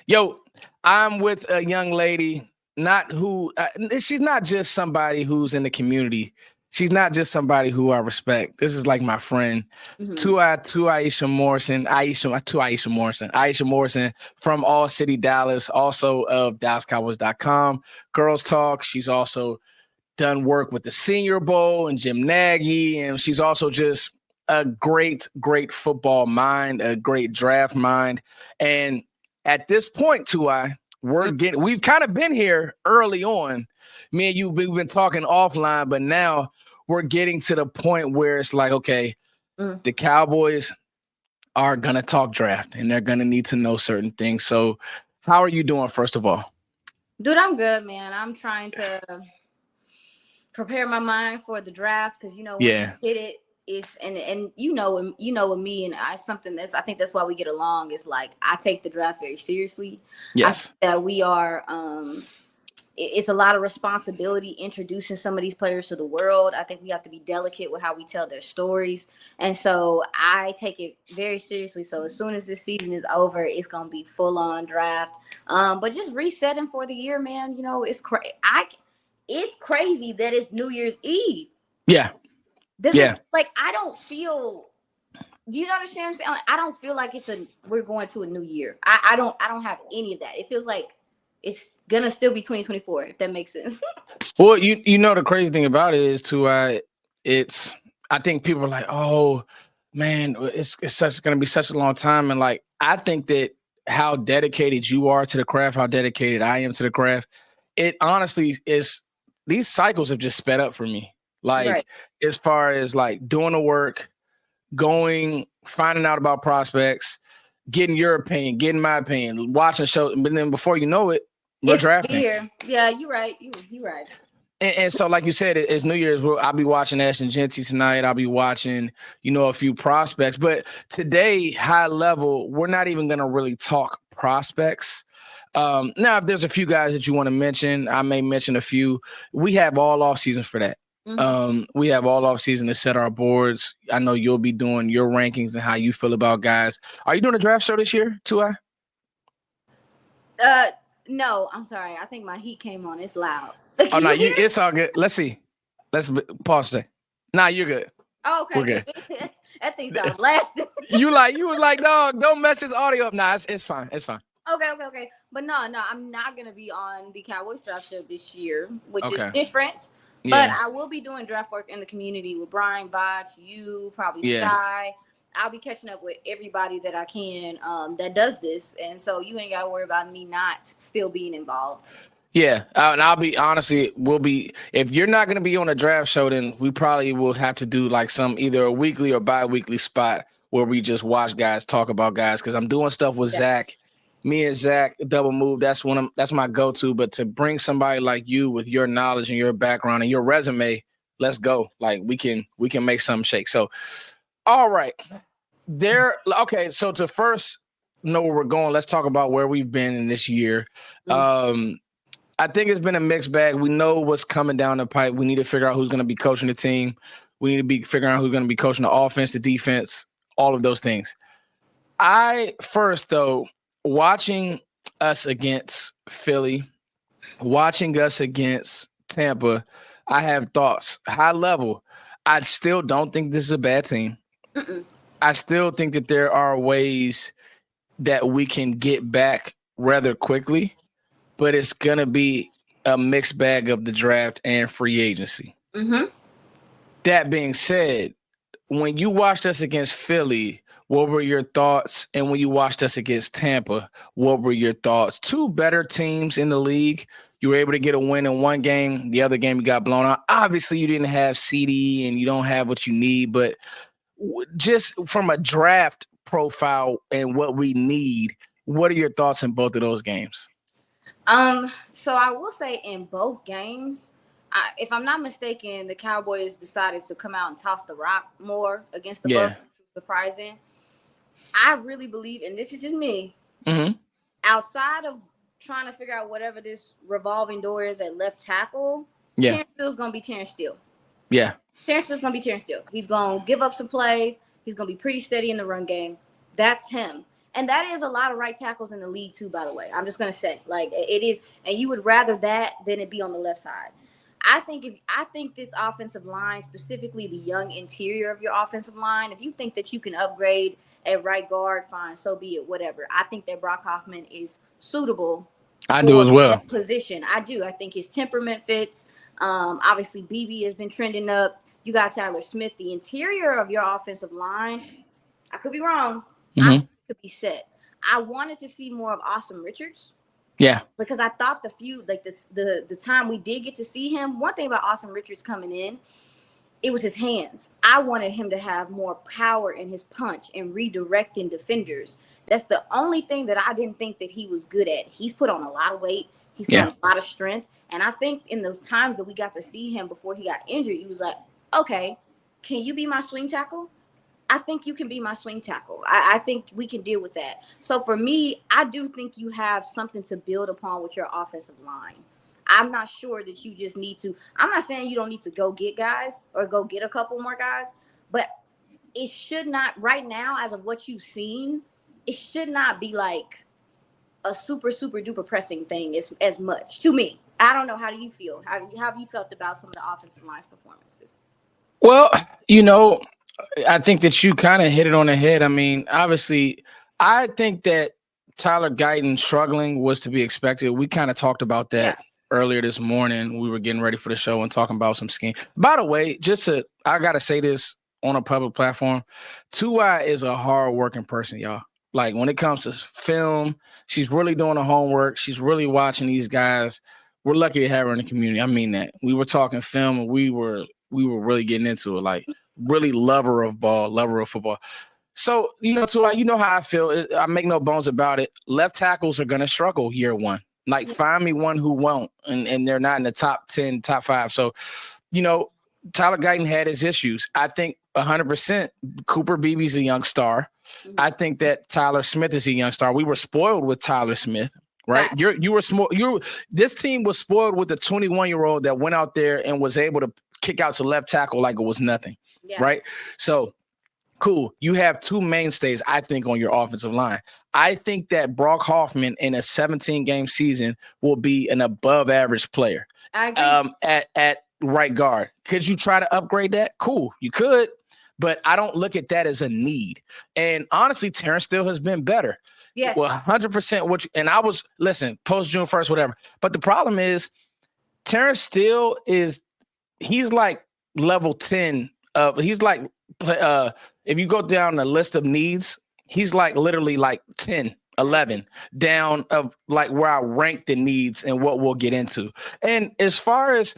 Yo, I'm with a young lady, not who she's not just somebody who's in the community. She's not just somebody who I respect. This is like my friend, Hmm. Aisha Morrison from All City Dallas, also of DallasCowboys.com. Girls Talk. She's also done work with the Senior Bowl and Jim Nagy, and she's also just a great football mind, a great draft mind. And at this point, we've kind of been here early on. Me and you, we've been talking offline, but now we're getting to the point where it's like, okay, Mm. the Cowboys are gonna talk draft and they're gonna need to know certain things. So, how are you doing, first of all? Dude, I'm good, man. I'm trying to prepare my mind for the draft because once you Yeah. hit it, it's and with me and I something that's I think that's why we get along is like I take the draft very seriously. I think Yes. that we are it's a lot of responsibility introducing some of these players to the world. I think we have to be delicate with how we tell their stories. And so I take it very seriously. So as soon as this season is over, it's going to be full on draft. But just resetting for the year, man, it's crazy that it's New Year's Eve. Yeah. Does it Yeah. like I don't feel do you understand what I'm saying? Like, I don't feel like we're going to a new year. I don't have any of that. It feels like it's gonna still be 2024, if that makes sense. Well, you know the crazy thing about it is too. It's I think people are like, oh man, it's such going to be such a long time, and like I think that how dedicated you are to the craft, how dedicated I am to the craft, it honestly is. These cycles have just sped up for me. Right. Like as far as like doing the work, going, finding out about prospects, getting your opinion, getting my opinion, watching shows, but then before you know it, we're It's drafting. here. Yeah, you're right. You right. And so, like you said, it's New Year's. I'll be watching Ashton Genty tonight. I'll be watching, a few prospects. But today, high level, we're not even going to really talk prospects. Now, if there's a few guys that you want to mention, I may mention a few. We have all off season for that. Mm-hmm. We have all off season to set our boards. I know you'll be doing your rankings and how you feel about guys. Are you doing a draft show this year, too? Uh, no, I'm sorry. I think my heat came on. It's loud. Oh Can no, you hear it? it's all good. Let's see. Pause today. Nah, you're good. Oh, We're okay, good. good. That thing started blasting. You was like, dog, don't mess this audio up. Nah, it's fine. It's fine. Okay. But no, I'm not gonna be on the Cowboys draft show this year, which is Okay. different. But Yeah. I will be doing draft work in the community with Brian Botch, you, probably Yeah. Sky. I'll be catching up with everybody that I can that does this, and so you ain't got to worry about me not still being involved. Yeah. And I'll be honestly, if you're not going to be on a draft show, then we probably will have to do like some either a weekly or bi-weekly spot where we just watch guys talk about guys. Cause I'm doing stuff with Yeah. Zach. Me and Zach double move. That's my go-to. But to bring somebody like you with your knowledge and your background and your resume, let's go. Like we can make something shake. So, all right. Okay. So to first know where we're going, let's talk about where we've been in this year. I think it's been a mixed bag. We know what's coming down the pipe. We need to figure out who's going to be coaching the team. We need to be figuring out who's going to be coaching the offense, the defense, all of those things. Though, watching us against Philly, watching us against Tampa, I have thoughts. High level, I still don't think this is a bad team. Mm-mm. I still think that there are ways that we can get back rather quickly, but it's going to be a mixed bag of the draft and free agency. Mm-hmm. That being said, when you watched us against Philly, what were your thoughts? And when you watched us against Tampa, what were your thoughts? Two better teams in the league. You were able to get a win in one game. The other game you got blown out. Obviously, you didn't have CD and you don't have what you need, but just from a draft profile and what we need, what are your thoughts in both of those games? So I will say in both games, if I'm not mistaken, the Cowboys decided to come out and toss the rock more against the Bucs, Yeah. which was surprising. I really believe, and this is just me, Mm-hmm. outside of trying to figure out whatever this revolving door is at left tackle, Yeah. Terrence Steele's going to be Terrence Steele. Yeah. Terrence Steele's going to be Terrence Steele. He's going to give up some plays. He's going to be pretty steady in the run game. That's him. And that is a lot of right tackles in the league too, by the way. I'm just gonna say, like, it is, and you would rather that than it be on the left side. I think this offensive line, specifically the young interior of your offensive line, if you think that you can upgrade at right guard, fine, so be it, whatever. I think that Brock Hoffman is suitable I do for as well. that position. I do. I think his temperament fits. Obviously, BB has been trending up. You got Tyler Smith. The interior of your offensive line, I could be wrong. I think it could be set. I wanted to see more of Awesome Richards. Yeah. Because I thought the time we did get to see him, one thing about Awesome Richards coming in, it was his hands. I wanted him to have more power in his punch and redirecting defenders. That's the only thing that I didn't think that he was good at. He's put on a lot of weight. He's put on a lot of strength. And I think in those times that we got to see him before he got injured, he was like, okay, can you be my swing tackle? I think you can be my swing tackle. I think we can deal with that. So for me, I do think you have something to build upon with your offensive line. I'm not sure that you just need to. I'm not saying you don't need to go get guys or go get a couple more guys, but it should not, right now, as of what you've seen, it should not be like a super, super duper pressing thing as much to me. I don't know. How do you feel? How have you felt about some of the offensive line's performances? Well, I think that you kind of hit it on the head. I mean, obviously, I think that Tyler Guyton struggling was to be expected. We kind of talked about that earlier this morning. We were getting ready for the show and talking about some scheme. By the way, I got to say this on a public platform. Tua is a hard-working person, y'all. Like, when it comes to film, she's really doing the homework. She's really watching these guys. We're lucky to have her in the community. I mean that. We were talking film, and we were really getting into it. Like, really lover of ball, lover of football. So, Tua, you know how I feel. I make no bones about it. Left tackles are going to struggle year one. Like, find me one who won't, and they're not in the top 10, top 5. So, Tyler Guyton had his issues. I think 100% Cooper Beebe's a young star. I think that Tyler Smith is a young star. We were spoiled with Tyler Smith, right? This team was spoiled with a 21-year-old that went out there and was able to kick out to left tackle like it was nothing, right? So, cool. You have two mainstays, I think, on your offensive line. I think that Brock Hoffman in a 17-game season will be an above-average player at right guard. Could you try to upgrade that? Cool, you could, but I don't look at that as a need. And honestly, Terrence Steele has been better. Yes. Well, 100% listen, post June 1st, whatever. But the problem is Terrence Steele he's like level 10 of, he's like, if you go down the list of needs, he's like literally like 10, 11 down of like where I rank the needs and what we'll get into. And as far as,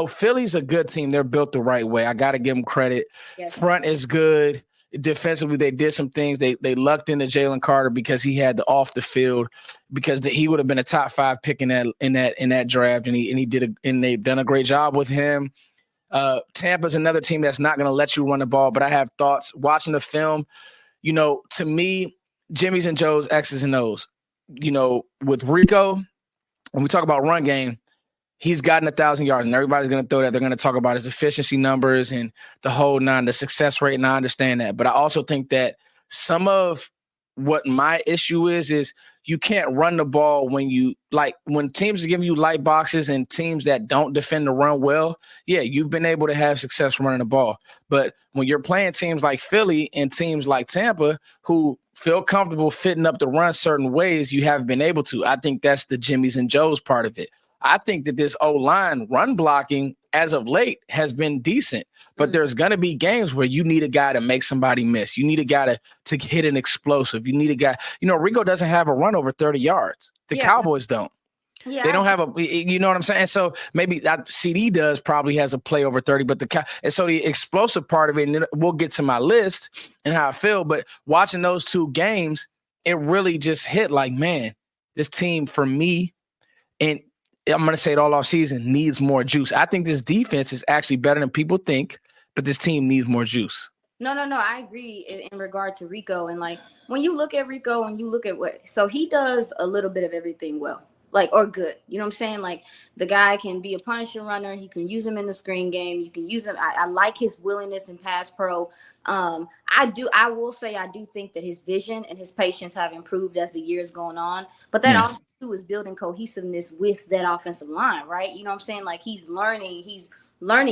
Philly's a good team. They're built the right way. I got to give them credit. Yes. Front is good. Defensively, they did some things. They lucked into Jalen Carter because he had the off the field, because he would have been a top 5 pick in that draft, and they've done a great job with him. Tampa's another team that's not going to let you run the ball, but I have thoughts watching the film. To me, Jimmy's and Joe's X's and O's. With Rico, when we talk about run game, he's gotten 1,000 yards, and everybody's going to throw that. They're going to talk about his efficiency numbers and the whole the success rate, and I understand that. But I also think that some of what my issue is you can't run the ball when teams are giving you light boxes and teams that don't defend the run well. Yeah, you've been able to have success running the ball. But when you're playing teams like Philly and teams like Tampa who feel comfortable fitting up the run certain ways, you haven't been able to. I think that's the Jimmy's and Joe's part of it. I think that this O-line run blocking as of late has been decent, but there's going to be games where you need a guy to make somebody miss. You need a guy to hit an explosive. You need a guy. Rico doesn't have a run over 30 yards. The Cowboys don't. Yeah, they don't have you know what I'm saying? So maybe that CD probably has a play over 30, but and so the explosive part of it, and then we'll get to my list and how I feel, but watching those two games, it really just hit like, man, this team for me, and I'm going to say it all off season, needs more juice. I think this defense is actually better than people think, but this team needs more juice. No. I agree in regard to Rico. And like, when you look at Rico and you look at so he does a little bit of everything well. like, or good. You know what I'm saying? Like, the guy can be a punisher runner. You can use him in the screen game. You can use him. I like his willingness in pass pro. I will say, I do think that his vision and his patience have improved as the years going on. But that Yeah. also too is building cohesiveness with that offensive line, right? You know what I'm saying? Like, he's learning.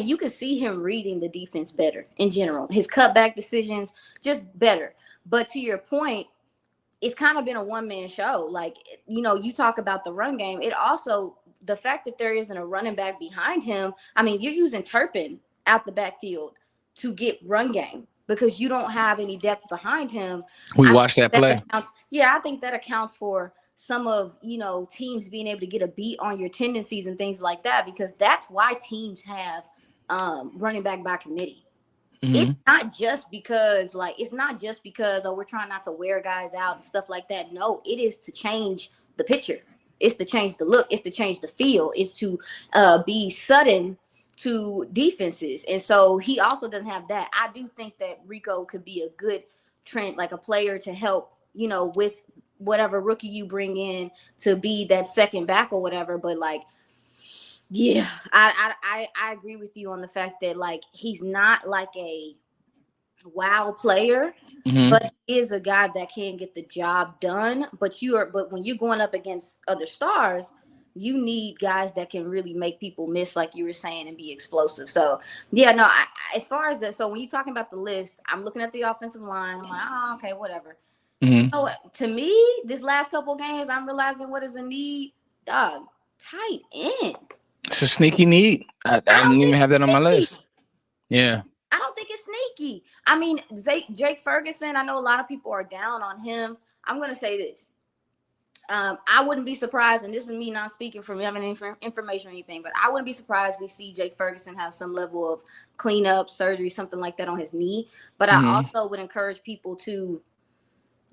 You can see him reading the defense better in general. His cutback decisions just better. But to your point, it's kind of been a one-man show. Like, you talk about the run game. It also, the fact that there isn't a running back behind him, I mean, you're using Turpin out the backfield to get run game because you don't have any depth behind him. We I watched think that play. I think that accounts for some of, teams being able to get a beat on your tendencies and things like that, because that's why teams have running back by committee. Mm-hmm. It's not just because we're trying not to wear guys out and stuff like that. No, it is to change the picture. It's to change the look. It's to change the feel. It's to be sudden to defenses. And so he also doesn't have that. I do think that Rico could be a good trend, like a player to help, with whatever rookie you bring in to be that second back or whatever. But like, yeah, I agree with you on the fact that, like, he's not like a wow player, Mm-hmm. but he is a guy that can get the job done. But when you're going up against other stars, you need guys that can really make people miss, like you were saying, and be explosive. So yeah, no, as far as that, so when you're talking about the list, I'm looking at the offensive line. I'm like, oh, okay, whatever. Mm-hmm. So to me, this last couple of games, I'm realizing what is a need, dog. Tight end. It's a sneaky need. I I didn't don't even think have that on my it's list. sneaky. Yeah. I don't think it's sneaky. I mean, Jake Ferguson, I know a lot of people are down on him. I'm going to say this. I wouldn't be surprised, and this is me not speaking from having any information or anything, but I wouldn't be surprised if we see Jake Ferguson have some level of cleanup, surgery, something like that on his knee. But I Mm-hmm. also would encourage people to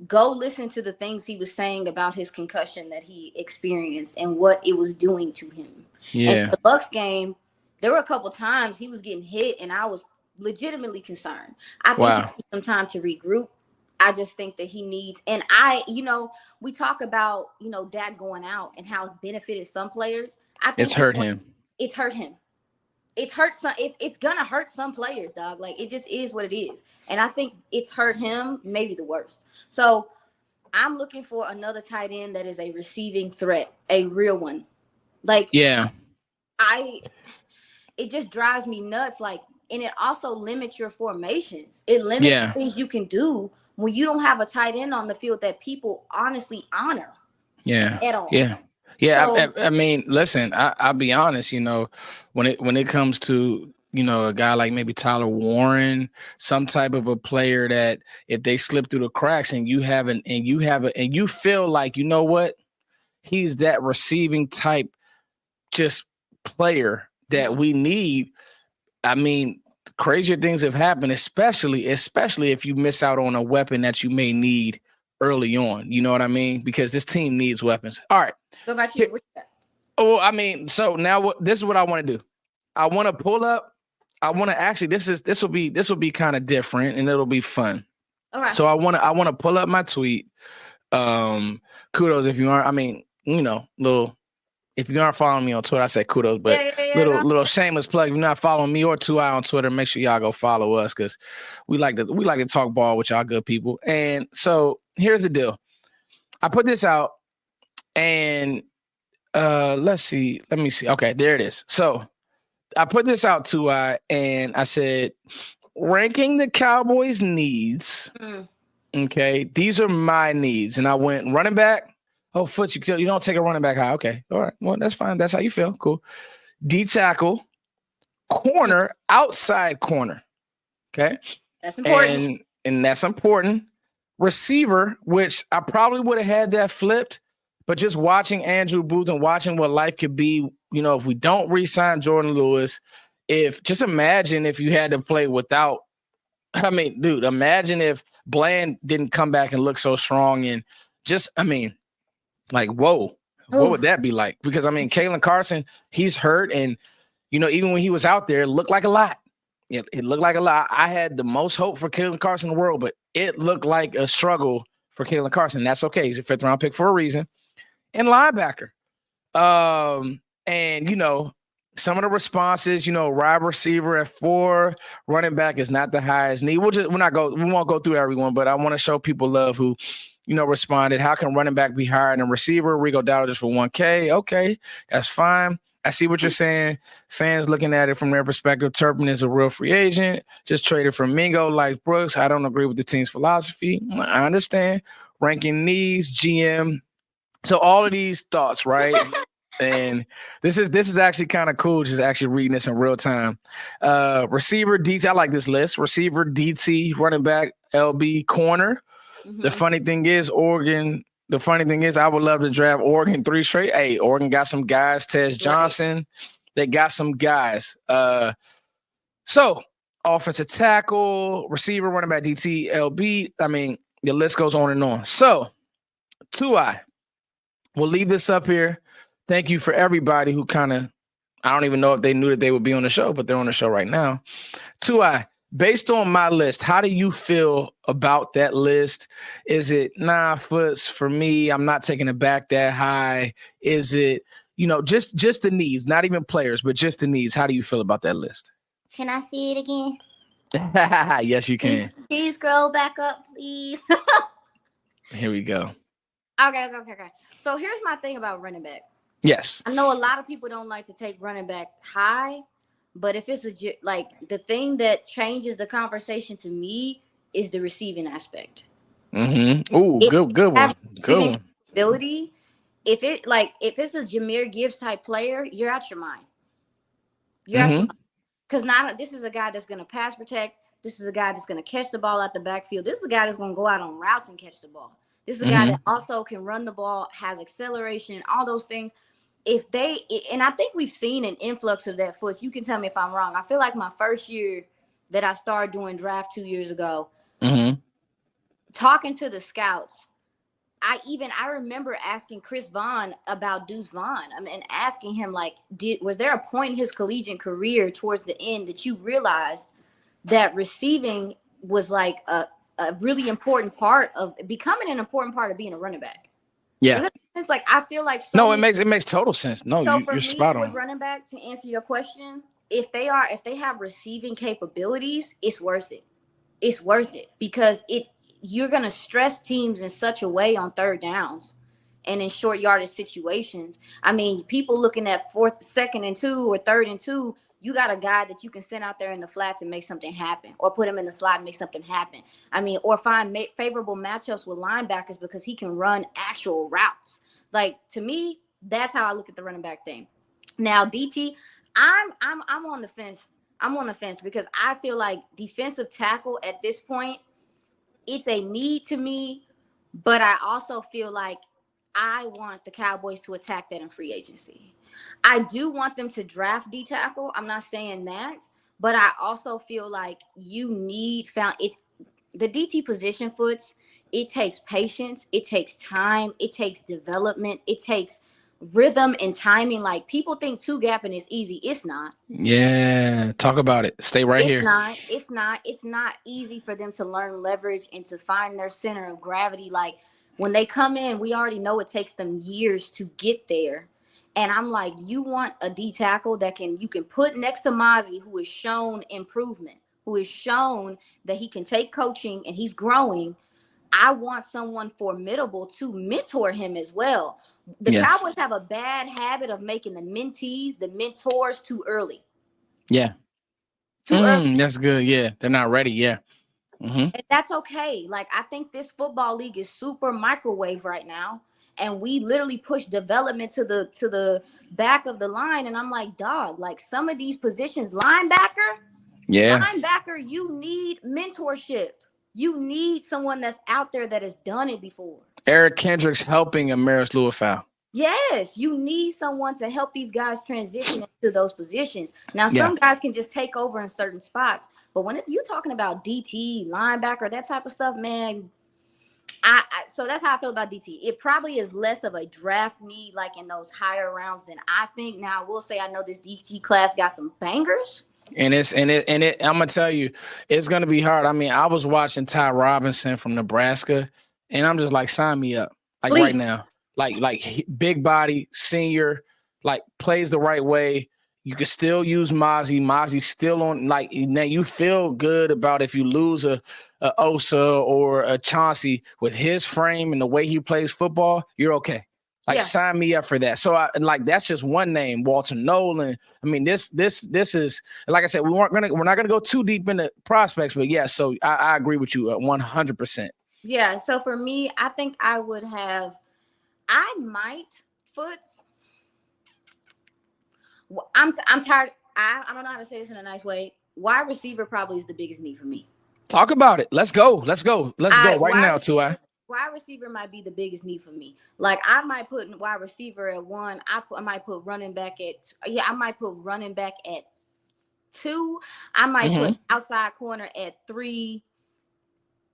go listen to the things he was saying about his concussion that he experienced and what it was doing to him. And Yeah. the Bucks game, there were a couple times he was getting hit, and I was legitimately concerned. I think he Wow. needs some time to regroup. I just think that he needs, and we talk about, Dak going out and how it's benefited some players. I It's think hurt him. it's hurt him. It's hurt some. It's gonna hurt some players, dog. Like, it just is what it is, and I think it's hurt him maybe the worst. So I'm looking for another tight end that is a receiving threat, a real one. Like, Yeah. it just drives me nuts. Like, and it also limits your formations. It limits Yeah. things you can do when you don't have a tight end on the field that people honestly honor Yeah. at all. Yeah. Yeah. So I mean, listen, I'll be honest, when it comes to, a guy like maybe Tyler Warren, some type of a player that if they slip through the cracks and you feel like, you know what, he's that receiving type just player that we need. I mean, crazier things have happened, especially if you miss out on a weapon that you may need early on. You know what I mean? Because this team needs weapons. All right. what about Here, you? What you got? oh, I mean, so now this is what I want to do. I want to pull up. I want to actually. This will be kind of different, and it'll be fun. Okay. So I want to pull up my tweet. Kudos if you aren't. I mean, little. If you aren't following me on Twitter, I say kudos. But No. little shameless plug. If you're not following me or 2i on Twitter, make sure y'all go follow us because we like to talk ball with y'all good people. And so here's the deal. I put this out, and let's see. Let me see. Okay, there it is. So I put this out 2i, and I said, ranking the Cowboys' needs. Okay, these are my needs, and I went running back. Oh, Foots, you don't take a running back high. Okay. All right. Well, that's fine. That's how you feel. Cool. D tackle, corner, outside corner. Okay. That's important. And that's important. Receiver, which I probably would have had that flipped, but just watching Andrew Booth and watching what life could be, if we don't re-sign Jordan Lewis, just imagine if you had to play without, I mean, dude, imagine if Bland didn't come back and look so strong and like, whoa, what would that be like? Because, I mean, Kalen Carson, he's hurt. And, even when he was out there, it looked like a lot. It looked like a lot. I had the most hope for Kalen Carson in the world, but it looked like a struggle for Kalen Carson. That's okay. He's a 5th round pick for a reason. And linebacker. And some of the responses, wide receiver at 4, running back is not the highest need. We won't go through everyone, but I want to show people love who, responded. How can running back be higher than receiver? Rigo Dowdle just for 1K. Okay, that's fine. I see what you're saying. Fans looking at it from their perspective. Turpin is a real free agent. Just traded for Mingo like Brooks. I don't agree with the team's philosophy. I understand. Ranking needs, GM. So all of these thoughts, right? And this is actually kind of cool, just actually reading this in real time. Receiver, DT, I like this list. Receiver, DT, running back, LB, corner. Mm-hmm. The funny thing is, I would love to draft Oregon 3 straight. Hey, Oregon got some guys. Tej Johnson. Right. They got some guys. So offensive tackle, receiver, running back, DT, LB. I mean, the list goes on and on. So, we'll leave this up here. Thank you for everybody who I don't even know if they knew that they would be on the show, but they're on the show right now. Based on my list, how do you feel about that list? Is it 9 foots for me? I'm not taking it back that high. Is it, just the needs, not even players, but just the needs? How do you feel about that list? Can I see it again? Yes, you can. Please scroll back up, please. Here we go. Okay. So here's my thing about running back. Yes. I know a lot of people don't like to take running back high, but if it's the thing that changes the conversation to me is the receiving aspect. Mm-hmm. Ooh, good one. Good one. Ability. If it's a Jahmyr Gibbs type player, you're out your mind. You're out your mind. Because now this is a guy that's going to pass protect. This is a guy that's going to catch the ball out the backfield. This is a guy that's going to go out on routes and catch the ball. This is a guy that also can run the ball, has acceleration, all those things. And I think we've seen an influx of that foot. You can tell me if I'm wrong. I feel like my first year that I started doing draft 2 years ago, talking to the scouts, I remember asking Chris Vaughn about Deuce Vaughn. And asking him, was there a point in his collegiate career towards the end that you realized that receiving was like a really important part of becoming an important part of being a running back? Yeah. It's like, I feel like it makes total sense. No, so you're spot on. With running back, to answer your question, if they have receiving capabilities, it's worth it. It's worth it because you're gonna stress teams in such a way on third downs and in short yardage situations. I mean, people looking at 2nd and 2 or 3rd and 2, you got a guy that you can send out there in the flats and make something happen, or put him in the slot and make something happen. I mean, or find favorable matchups with linebackers because he can run actual routes. Like, to me, that's how I look at the running back thing. Now, DT, I'm on the fence. I'm on the fence because I feel like defensive tackle at this point, it's a need to me, but I also feel like I want the Cowboys to attack that in free agency. I do want them to draft D tackle. I'm not saying that, but I also feel like you need the DT position foots. It takes patience. It takes time. It takes development. It takes rhythm and timing. Like, people think 2-gapping is easy. It's not. Yeah. Talk about it. Stay right here. It's not easy for them to learn leverage and to find their center of gravity. Like, when they come in, we already know it takes them years to get there. And I'm like, you want a D tackle that you can put next to Mozzie, who has shown improvement, who has shown that he can take coaching and he's growing. I want someone formidable to mentor him as well. The Cowboys have a bad habit of making the mentors too early. Yeah. Too early. That's good. Yeah. They're not ready. Yeah. And that's okay. Like, I think this football league is super microwave right now. And we literally push development to the back of the line. And I'm like, dog, like, some of these positions, linebacker, you need mentorship. You need someone that's out there that has done it before. Eric Kendricks helping Amaris Luafau. Yes, you need someone to help these guys transition into those positions. Now, some guys can just take over in certain spots. But when you're talking about DT, linebacker, that type of stuff, man, so that's how I feel about DT. It probably is less of a draft need, like in those higher rounds, than I think. Now, I will say I know this DT class got some bangers. And I'm gonna tell you, it's gonna be hard. I mean, I was watching Ty Robinson from Nebraska, and I'm just like, sign me up, like, right now. big body, senior, like plays the right way. You can still use Mozzie. Mozzie's still on. Like now, you feel good about if you lose a Osa or a Chauncey with his frame and the way he plays football, you're okay. Like sign me up for that. So that's just one name, Walter Nolan. I mean, this is, like I said, we're not gonna go too deep into prospects, but yeah. So I agree with you 100%. Yeah. So for me, I think I might Foots. I'm tired. I don't know how to say this in a nice way. Wide receiver probably is the biggest need for me. Talk about it. Let's go right now, Tua. Wide receiver might be the biggest need for me. Like I might put wide receiver at 1. I might put running back at I might put running back at 2. I might put outside corner at 3.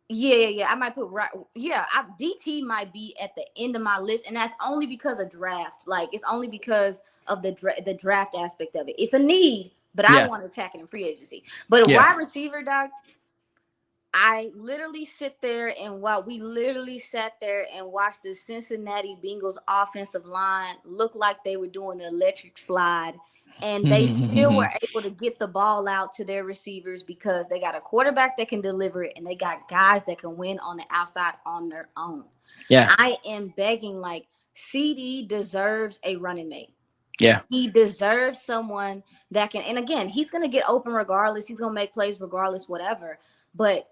Yeah. I might put DT might be at the end of my list, and that's only because of draft. Like it's only because of the draft aspect of it. It's a need, but I want to attack it in free agency. But a wide receiver, dog, I literally sat there and watched the Cincinnati Bengals offensive line look like they were doing the electric slide. And they still were able to get the ball out to their receivers because they got a quarterback that can deliver it and they got guys that can win on the outside on their own. Yeah. I am begging, like, CD deserves a running mate. Yeah. He deserves someone that can, and again, he's going to get open regardless. He's going to make plays regardless, whatever. But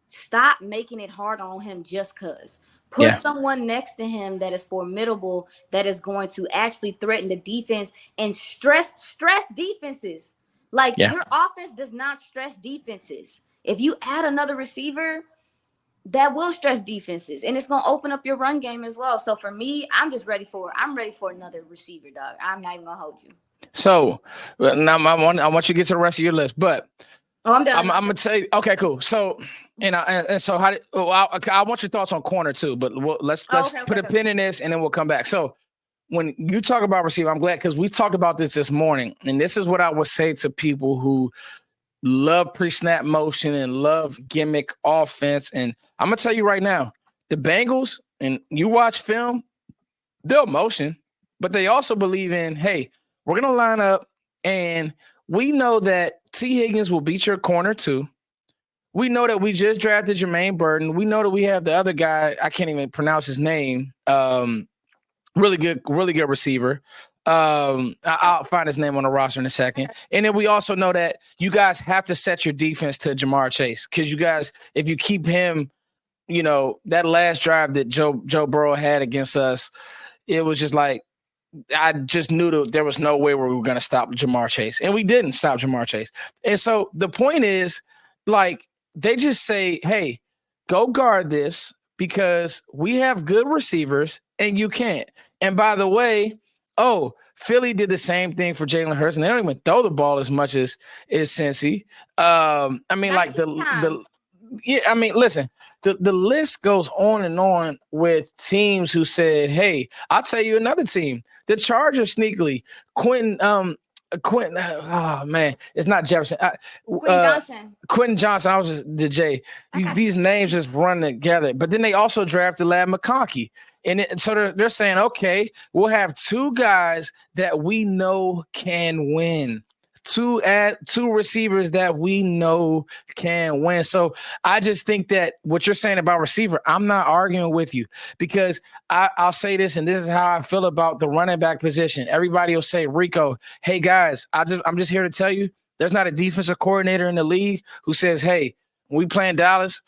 stop making it hard on him just because. Put someone next to him that is formidable, that is going to actually threaten the defense and stress defenses. Like your offense does not stress defenses. If you add another receiver, that will stress defenses, and it's going to open up your run game as well. So for me, I'm ready for another receiver, dog. I'm not even going to hold you. So now I want you to get to the rest of your list, but I'm done. I'm gonna tell you. Okay, cool. So and so I want your thoughts on corner too, but let's put a pin in this and then we'll come back. So when you talk about receiver, I'm glad because we talked about this morning, and this is what I would say to people who love pre-snap motion and love gimmick offense. And I'm gonna tell you right now, the Bengals, and you watch film, they'll motion, but they also believe in, hey, we're gonna line up, and we know that T. Higgins will beat your corner too. We know that we just drafted Jermaine Burton. We know that we have the other guy. I can't even pronounce his name. Really good receiver. I'll find his name on the roster in a second. And then we also know that you guys have to set your defense to Jamar Chase because you guys, if you keep him, that last drive that Joe Burrow had against us, it was just like, I just knew that there was no way we were going to stop Jamar Chase, and we didn't stop Jamar Chase. And so the point is, like, they just say, hey, go guard this because we have good receivers and you can't. And by the way, Philly did the same thing for Jalen Hurts, and they don't even throw the ball as much as Cincy. Listen, the list goes on and on with teams who said, hey, I'll tell you another team. The Chargers sneakily, Quentin, oh man, it's not Jefferson. Quentin Johnson. I was just the J. These names just run together. But then they also drafted Ladd McConkey. So they're saying, okay, we'll have 2 guys that we know can win. 2 receivers that we know can win. So I just think that what you're saying about receiver, I'm not arguing with you because I'll say this, and this is how I feel about the running back position. Everybody will say, Rico, hey guys, I'm just here to tell you, there's not a defensive coordinator in the league who says, hey, when we playing Dallas,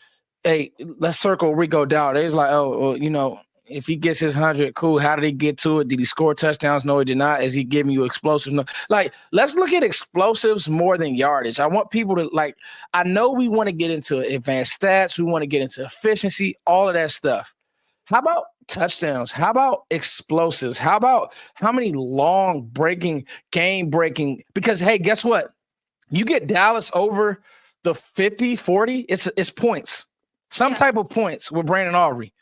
hey, let's circle Rico down. They're like, if he gets his 100, cool. How did he get to it? Did he score touchdowns? No, he did not. Is he giving you explosives? No. Like, let's look at explosives more than yardage. I want people to, like, I know we want to get into advanced stats. We want to get into efficiency, all of that stuff. How about touchdowns? How about explosives? How about how many long game breaking? Because, hey, guess what? You get Dallas over the 50, 40, it's points. Some type of points with Brandon Aubrey.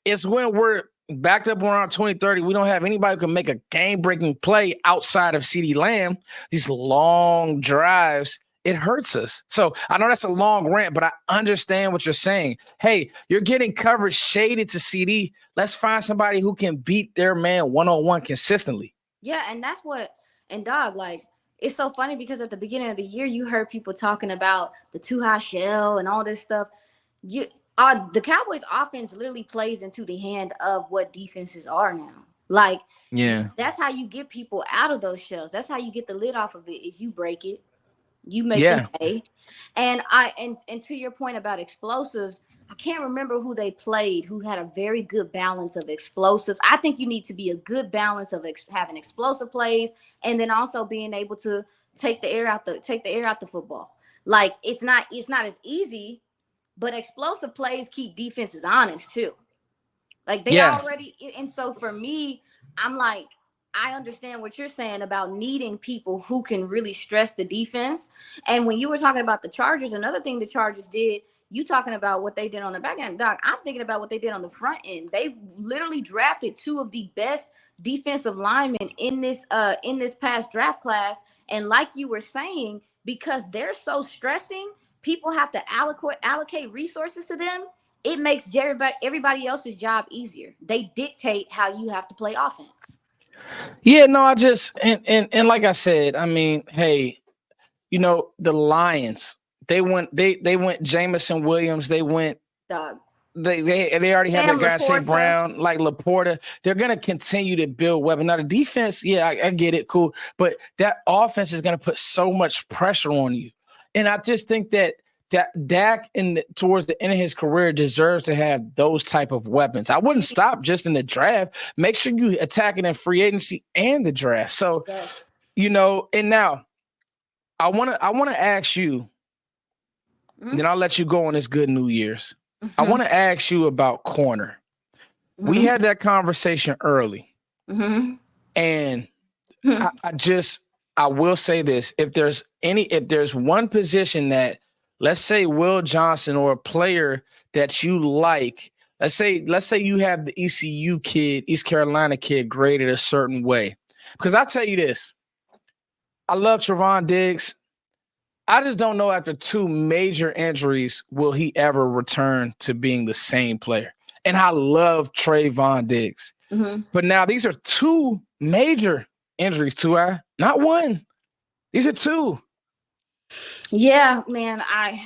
It's when we're backed up around 2030. We don't have anybody who can make a game-breaking play outside of CeeDee Lamb. These long drives, it hurts us. So I know that's a long rant, but I understand what you're saying. Hey, you're getting coverage shaded to CD. Let's find somebody who can beat their man one-on-one consistently. Yeah, and that's what, and dog, like, it's so funny because at the beginning of the year, you heard people talking about the too high shell and all this stuff. You the Cowboys offense literally plays into the hand of what defenses are now. Like, Yeah. that's how you get people out of those shells. That's how you get the lid off of it, is you break it. You make them Yeah. pay. And to your point about explosives, I can't remember who they played who had a very good balance of explosives. I think you need to be a good balance of having explosive plays and then also being able to take the air out the football. Like, it's not as easy, but explosive plays keep defenses honest too. Like, they Yeah. already, and so for me, I'm like, I understand what you're saying about needing people who can really stress the defense. And when you were talking about the Chargers, another thing the Chargers did, you talking about what they did on the back end, Doc, I'm thinking about what they did on the front end. They literally drafted two of the best defensive linemen in this past draft class. And like you were saying, because they're so stressing, people have to allocate resources to them. It makes everybody else's job easier. They dictate how you have to play offense. Yeah, no, I just and like I said, I mean, hey, the Lions, they went Jameson Williams, they went Dog. they already have their Sam guy St. Laporta. Brown, like Laporta. They're gonna continue to build weapons. Now the defense, yeah, I get it, cool, but that offense is gonna put so much pressure on you, and I just think that Dak towards the end of his career deserves to have those type of weapons. I wouldn't stop just in the draft. Make sure you attack it in free agency and the draft. So, Yes. and now I wanna ask you, Mm-hmm. then I'll let you go on this good New Year's. I Mm-hmm. want to ask you about corner. Mm-hmm. We had that conversation early, Mm-hmm. and I will say this: if there's one position that, let's say, Will Johnson or a player that you like, let's say you have the ECU kid, East Carolina kid, graded a certain way, because I'll tell you this: I love Trevon Diggs. I just don't know, after two major injuries, will he ever return to being the same player. And I love Trayvon Diggs. Mm-hmm. But now these are two major injuries, not one. These are two. Yeah, man. I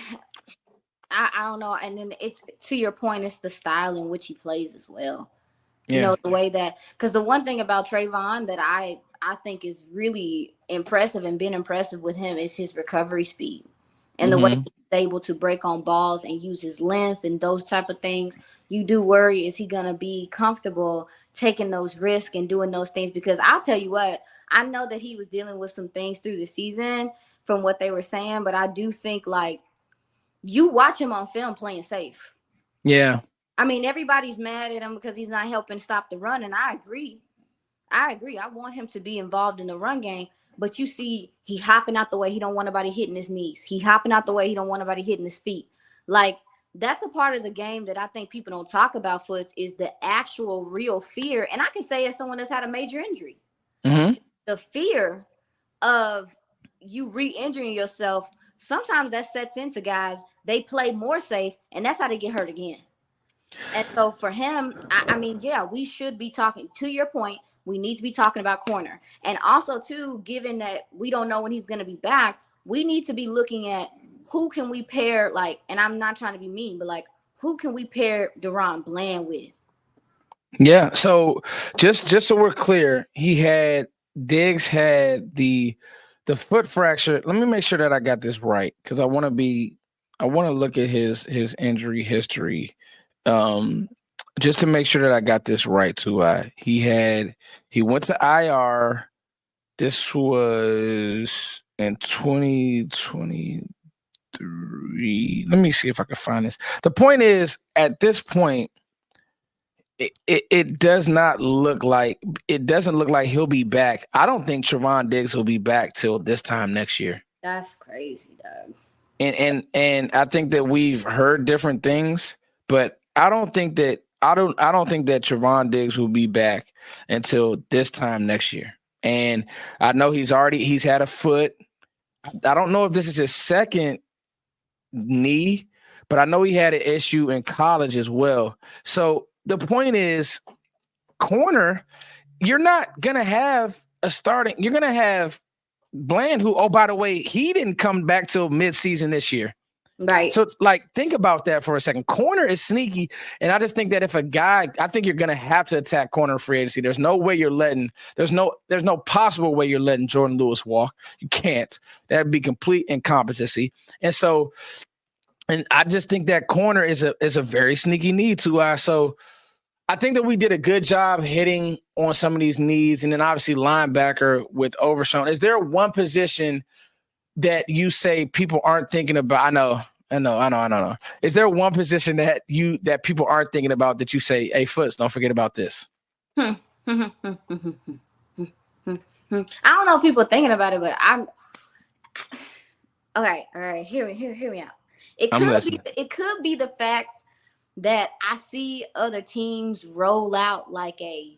don't know. And then it's, to your point, it's the style in which he plays as well. Yeah. The way that, because the one thing about Trayvon that I think is really impressive and been impressive with him is his recovery speed and the way he's able to break on balls and use his length and those type of things. You do worry, is he going to be comfortable taking those risks and doing those things? Because I'll tell you what, I know that he was dealing with some things through the season from what they were saying, but I do think, like, you watch him on film playing safe. Yeah. I mean, everybody's mad at him because he's not helping stop the run, and I agree. I want him to be involved in the run game, but you see, he hopping out the way. He don't want nobody hitting his knees. He hopping out the way. He don't want nobody hitting his feet. Like, that's a part of the game that I think people don't talk about, Foots, is the actual real fear. And I can say, as someone that's had a major injury, the fear of you re-injuring yourself, sometimes that sets into guys, they play more safe, and that's how they get hurt again. And so for him, I mean, yeah, we should be talking, to your point, we need to be talking about corner. And also, too, given that we don't know when he's going to be back, we need to be looking at who can we pair, like, and I'm not trying to be mean, but, like, who can we pair Deron Bland with? Yeah. So just so we're clear, Diggs had the foot fracture. Let me make sure that I got this right, because I want to look at his injury history. Just to make sure that I got this right too. He went to IR. This was in 2023. Let me see if I can find this. The point is, at this point, it doesn't look like he'll be back. I don't think Trevon Diggs will be back till this time next year. That's crazy, dog. And I think that we've heard different things, but I don't think that Trevon Diggs will be back until this time next year. And I know he's had a foot. I don't know if this is his second knee, but I know he had an issue in college as well. So the point is, corner, you're not gonna have a starting. You're gonna have Bland, who, oh, by the way, he didn't come back till midseason this year. Right. So, like, think about that for a second. Corner is sneaky, and I just think that if a guy, I think you're gonna have to attack corner free agency. There's no way you're letting. There's no possible way you're letting Jordan Lewis walk. You can't. That'd be complete incompetency. And so, and I just think that corner is a very sneaky need to. So I think that we did a good job hitting on some of these needs, and then obviously linebacker with Overshown. Is there one position that you say people aren't thinking about? I know. Is there one position that people aren't thinking about that you say, hey, Foots, don't forget about this? I don't know if people are thinking about it, but I'm okay. All right, hear me out. It could be the fact that I see other teams roll out like I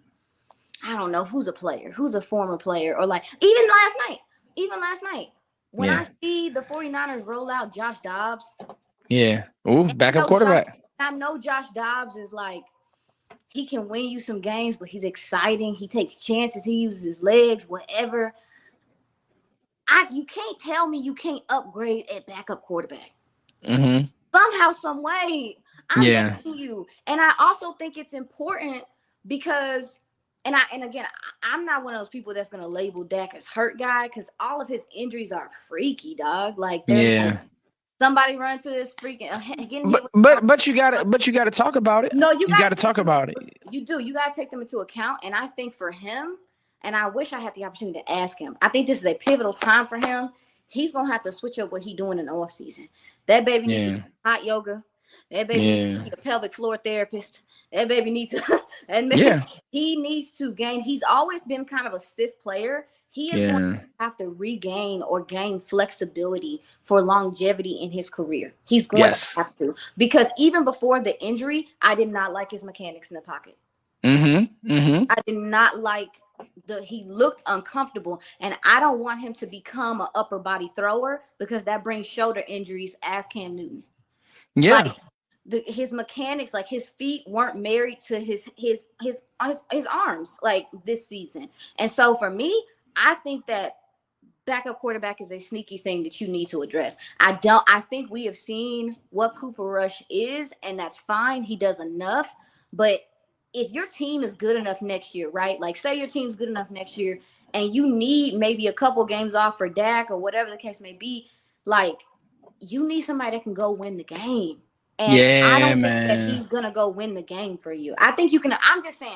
don't know who's a former player, or like even last night when I see the 49ers roll out Josh Dobbs. Yeah. Ooh, backup quarterback. I know Josh Dobbs is like, he can win you some games, but he's exciting. He takes chances. He uses his legs, whatever. You can't tell me you can't upgrade at backup quarterback. Mm-hmm. Somehow, some way. I'm asking you. And I also think it's important because, and again, I'm not one of those people that's going to label Dak as hurt guy, because all of his injuries are freaky, dog. Like, like somebody run to this freaking but you gotta talk about it. No, you gotta talk about it. You do. You gotta take them into account. And I think for him, and I wish I had the opportunity to ask him, I think this is a pivotal time for him. He's gonna have to switch up what he's doing in the off season. That baby needs to do hot yoga. That baby needs to be a pelvic floor therapist. That baby needs to he needs to gain. He's always been kind of a stiff player. He is going to have to regain or gain flexibility for longevity in his career. He's going to have to, because even before the injury, I did not like his mechanics in the pocket. I did not like he looked uncomfortable, and I don't want him to become an upper body thrower, because that brings shoulder injuries. As Cam Newton. His mechanics, like his feet weren't married to his arms like this season. And so for me, I think that backup quarterback is a sneaky thing that you need to address. I think we have seen what Cooper Rush is, and that's fine. He does enough. But if your team is good enough next year, right? Like, say your team's good enough next year and you need maybe a couple games off for Dak or whatever the case may be, like, you need somebody that can go win the game. And I don't think that he's going to go win the game for you. I think you can. I'm just saying,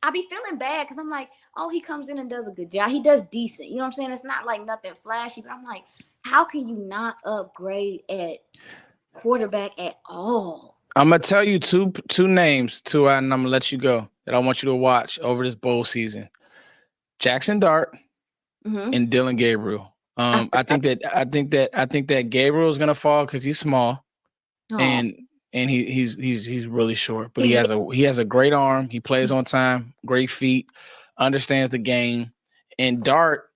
I be feeling bad because I'm like, oh, he comes in and does a good job. He does decent. You know what I'm saying? It's not like nothing flashy, but I'm like, how can you not upgrade at quarterback at all? I'm going to tell you two names, and I'm going to let you go, that I want you to watch over this bowl season. Jackson Dart and Dylan Gabriel. I think that Gabriel is going to fall because he's small. And he's really short, but he has a great arm. He plays on time, great feet, understands the game. And Dart,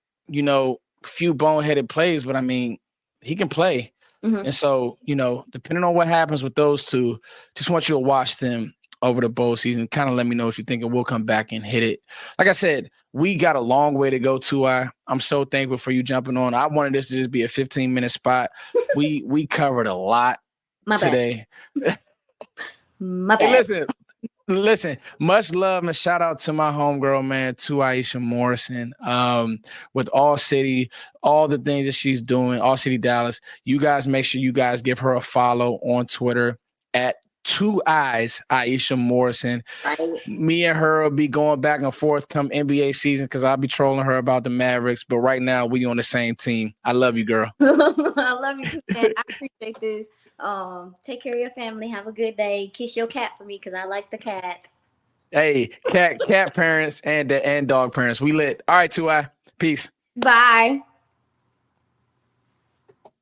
few boneheaded plays, but I mean, he can play. And so, depending on what happens with those two, just want you to watch them over the bowl season. Kind of let me know what you think, and we'll come back and hit it. Like I said, we got a long way to go to. I'm so thankful for you jumping on. I wanted this to just be a 15-minute spot. We covered a lot today. My bad. Hey, listen, much love and shout out to my homegirl, man, to Aisha Morrison, with All City, all the things that she's doing, All City Dallas. You guys make sure you guys give her a follow on Twitter at 2 Eyes Aisha Morrison. Right. Me and her will be going back and forth come NBA season, because I'll be trolling her about the Mavericks. But right now, we on the same team. I love you, girl. I love you too, man. I appreciate this. Take care of your family. Have a good day. Kiss your cat for me, because I like the cat. Hey, cat parents and dog parents. We lit. All right, 2 Eye. Peace. Bye.